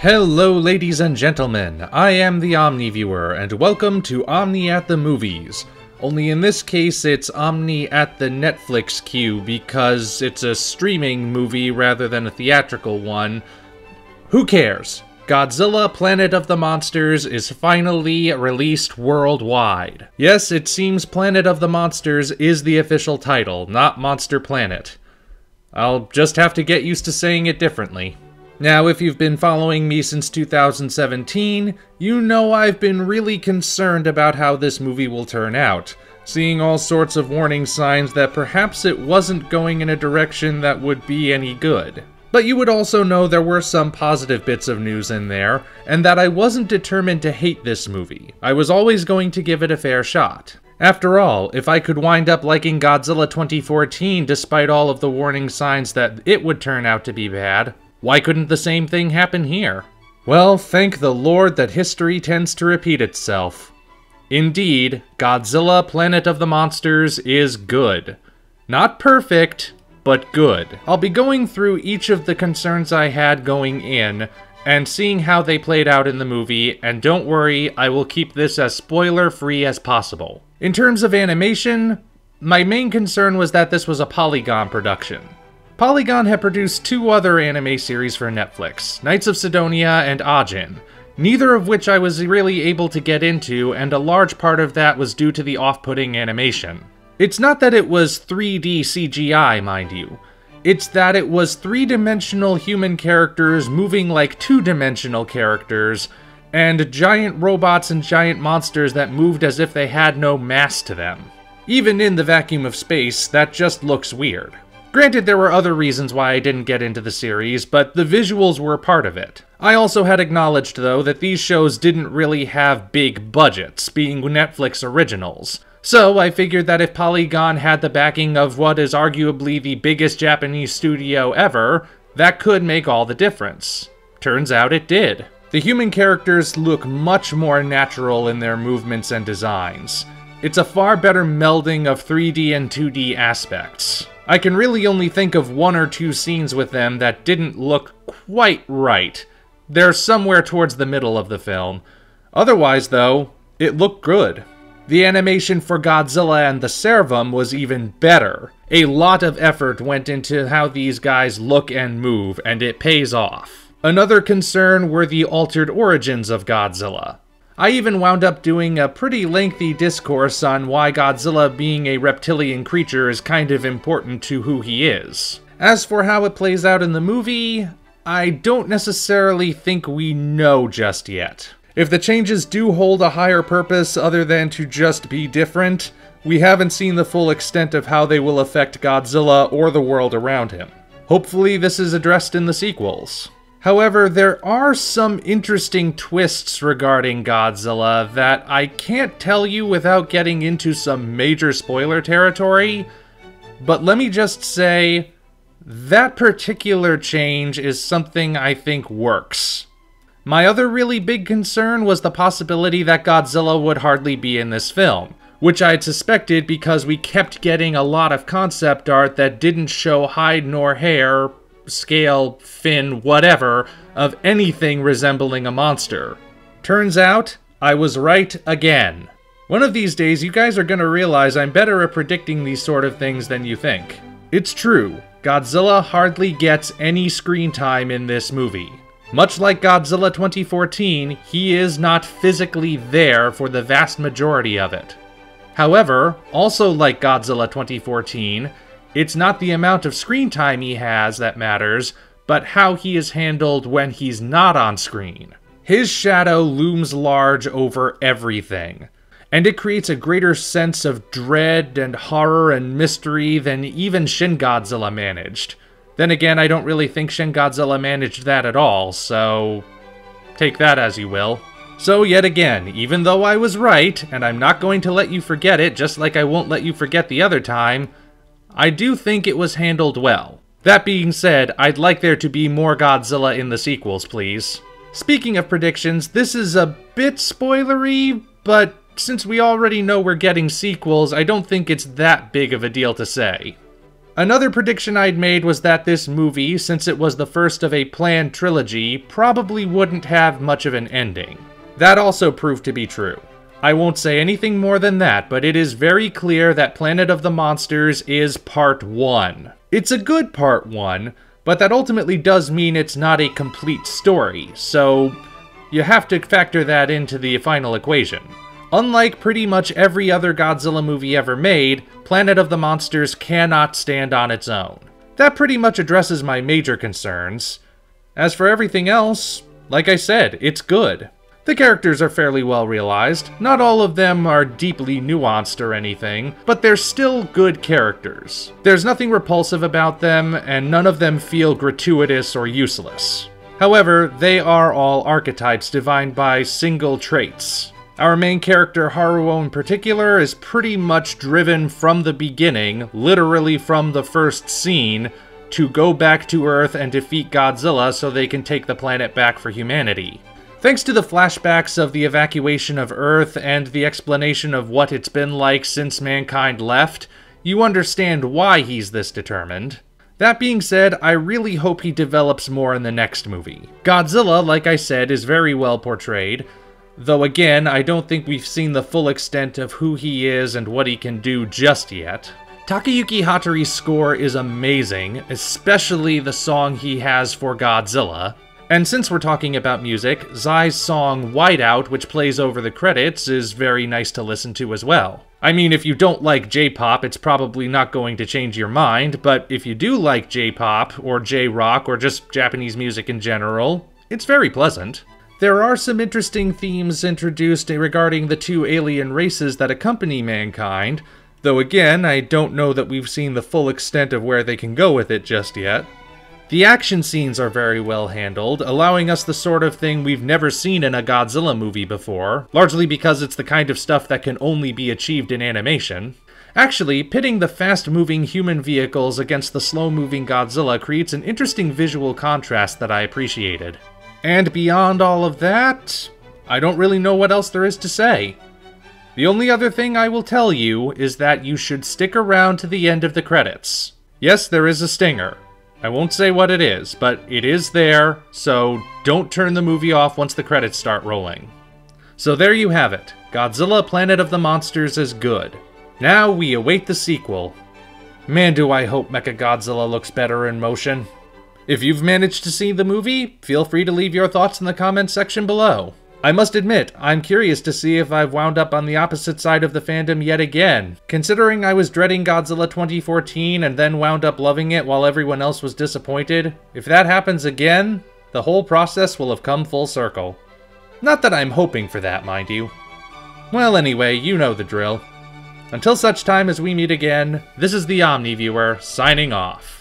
Hello ladies and gentlemen, I am the Omni viewer, and welcome to Omni at the Movies. Only in this case it's Omni at the Netflix queue because it's a streaming movie rather than a theatrical one. Who cares? Godzilla Planet of the Monsters is finally released worldwide. Yes, it seems Planet of the Monsters is the official title, not Monster Planet. I'll just have to get used to saying it differently. Now, if you've been following me since 2017, you know I've been really concerned about how this movie will turn out, seeing all sorts of warning signs that perhaps it wasn't going in a direction that would be any good. But you would also know there were some positive bits of news in there, and that I wasn't determined to hate this movie. I was always going to give it a fair shot. After all, if I could wind up liking Godzilla 2014 despite all of the warning signs that it would turn out to be bad, why couldn't the same thing happen here? Well, thank the Lord that history tends to repeat itself. Indeed, Godzilla Planet of the Monsters is good. Not perfect, but good. I'll be going through each of the concerns I had going in, and seeing how they played out in the movie, and don't worry, I will keep this as spoiler-free as possible. In terms of animation, my main concern was that this was a Polygon production. Polygon had produced two other anime series for Netflix, Knights of Sidonia and Ajin, neither of which I was really able to get into, and a large part of that was due to the off-putting animation. It's not that it was 3D CGI, mind you. It's that it was three-dimensional human characters moving like two-dimensional characters, and giant robots and giant monsters that moved as if they had no mass to them. Even in the vacuum of space, that just looks weird. Granted, there were other reasons why I didn't get into the series, but the visuals were part of it. I also had acknowledged, though, that these shows didn't really have big budgets, being Netflix originals. So I figured that if Polygon had the backing of what is arguably the biggest Japanese studio ever, that could make all the difference. Turns out it did. The human characters look much more natural in their movements and designs. It's a far better melding of 3D and 2D aspects. I can really only think of one or two scenes with them that didn't look quite right. They're somewhere towards the middle of the film. Otherwise, though, it looked good. The animation for Godzilla and the Servum was even better. A lot of effort went into how these guys look and move, and it pays off. Another concern were the altered origins of Godzilla. I even wound up doing a pretty lengthy discourse on why Godzilla being a reptilian creature is kind of important to who he is. As for how it plays out in the movie, I don't necessarily think we know just yet. If the changes do hold a higher purpose other than to just be different, we haven't seen the full extent of how they will affect Godzilla or the world around him. Hopefully this is addressed in the sequels. However, there are some interesting twists regarding Godzilla that I can't tell you without getting into some major spoiler territory, but let me just say, that particular change is something I think works. My other really big concern was the possibility that Godzilla would hardly be in this film, which I'd suspected because we kept getting a lot of concept art that didn't show hide nor hair, scale, fin, whatever, of anything resembling a monster. Turns out, I was right again. One of these days, you guys are gonna realize I'm better at predicting these sort of things than you think. It's true, Godzilla hardly gets any screen time in this movie. Much like Godzilla 2014, he is not physically there for the vast majority of it. However, also like Godzilla 2014, it's not the amount of screen time he has that matters, but how he is handled when he's not on screen. His shadow looms large over everything, and it creates a greater sense of dread and horror and mystery than even Shin Godzilla managed. Then again, I don't really think Shin Godzilla managed that at all, so take that as you will. So yet again, even though I was right, and I'm not going to let you forget it, just like I won't let you forget the other time, I do think it was handled well. That being said, I'd like there to be more Godzilla in the sequels, please. Speaking of predictions, this is a bit spoilery, but since we already know we're getting sequels, I don't think it's that big of a deal to say. Another prediction I'd made was that this movie, since it was the first of a planned trilogy, probably wouldn't have much of an ending. That also proved to be true. I won't say anything more than that, but it is very clear that Planet of the Monsters is part 1. It's a good part 1, but that ultimately does mean it's not a complete story, so you have to factor that into the final equation. Unlike pretty much every other Godzilla movie ever made, Planet of the Monsters cannot stand on its own. That pretty much addresses my major concerns. As for everything else, like I said, it's good. The characters are fairly well realized. Not all of them are deeply nuanced or anything, but they're still good characters. There's nothing repulsive about them, and none of them feel gratuitous or useless. However, they are all archetypes defined by single traits. Our main character, Haruo in particular, is pretty much driven from the beginning, literally from the first scene, to go back to Earth and defeat Godzilla so they can take the planet back for humanity. Thanks to the flashbacks of the evacuation of Earth and the explanation of what it's been like since mankind left, you understand why he's this determined. That being said, I really hope he develops more in the next movie. Godzilla, like I said, is very well portrayed, though again, I don't think we've seen the full extent of who he is and what he can do just yet. Takayuki Hattori's score is amazing, especially the song he has for Godzilla. And since we're talking about music, Zai's song Whiteout, which plays over the credits, is very nice to listen to as well. I mean, if you don't like J-pop, it's probably not going to change your mind, but if you do like J-pop, or J-rock, or just Japanese music in general, it's very pleasant. There are some interesting themes introduced regarding the two alien races that accompany mankind, though again, I don't know that we've seen the full extent of where they can go with it just yet. The action scenes are very well handled, allowing us the sort of thing we've never seen in a Godzilla movie before, largely because it's the kind of stuff that can only be achieved in animation. Actually, pitting the fast-moving human vehicles against the slow-moving Godzilla creates an interesting visual contrast that I appreciated. And beyond all of that, I don't really know what else there is to say. The only other thing I will tell you is that you should stick around to the end of the credits. Yes, there is a stinger. I won't say what it is, but it is there, so don't turn the movie off once the credits start rolling. So there you have it. Godzilla Planet of the Monsters is good. Now we await the sequel. Man, do I hope Mechagodzilla looks better in motion. If you've managed to see the movie, feel free to leave your thoughts in the comments section below. I must admit, I'm curious to see if I've wound up on the opposite side of the fandom yet again. Considering I was dreading Godzilla 2014 and then wound up loving it while everyone else was disappointed, if that happens again, the whole process will have come full circle. Not that I'm hoping for that, mind you. Well, anyway, you know the drill. Until such time as we meet again, this is the Omni Viewer, signing off.